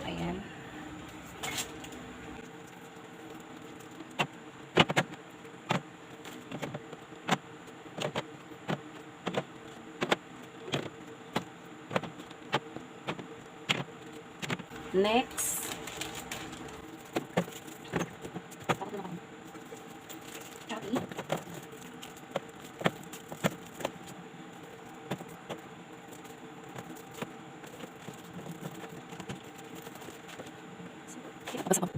Ayan. Next. Chuckie. Basta pa.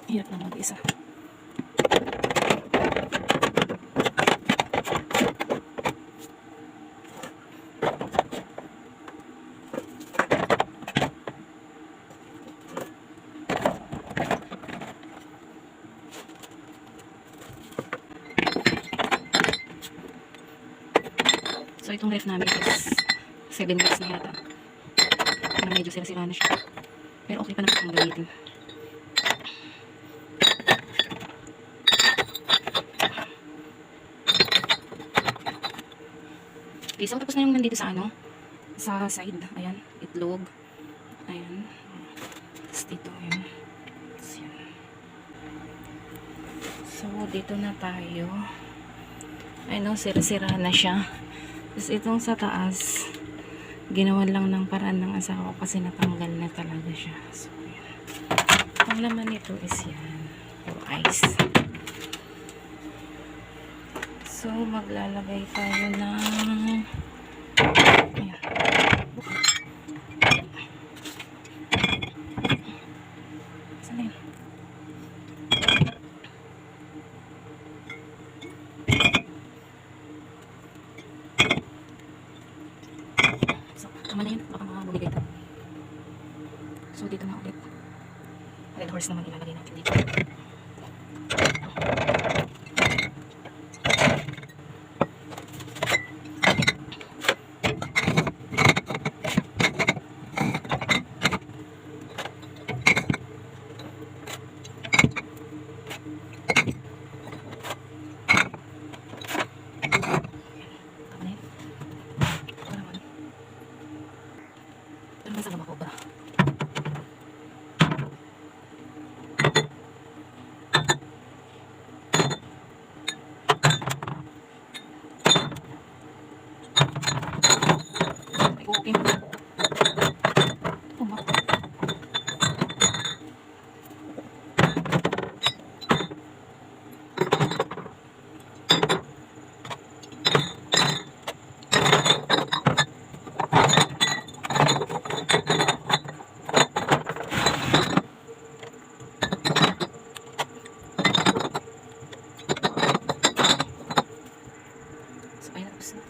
Hirap na mag-isa. So, itong ref namin is 7 weeks na yata. Na medyo sira-sira na siya. Pero okay pa na itong gamitin. Okay, so tapos na yung nandito sa ano, sa side. Ayan, itlog. Ayan. Tapos dito, ayan. So, dito na tayo. Ayun, sira-sira na siya. Tapos itong sa taas, ginawan lang ng paraan ng asawa kasi natanggal na talaga siya. So, ayan. Ang laman nito is yan. Puro ice. So, maglalagay tayo ng ayan. Saan yun? So, tama na yun. Baka makabumigay ito. So, dito na ulit. Red horse naman ilalagay natin dito. Masama ko ba? Okay. So, ayun, tapos na.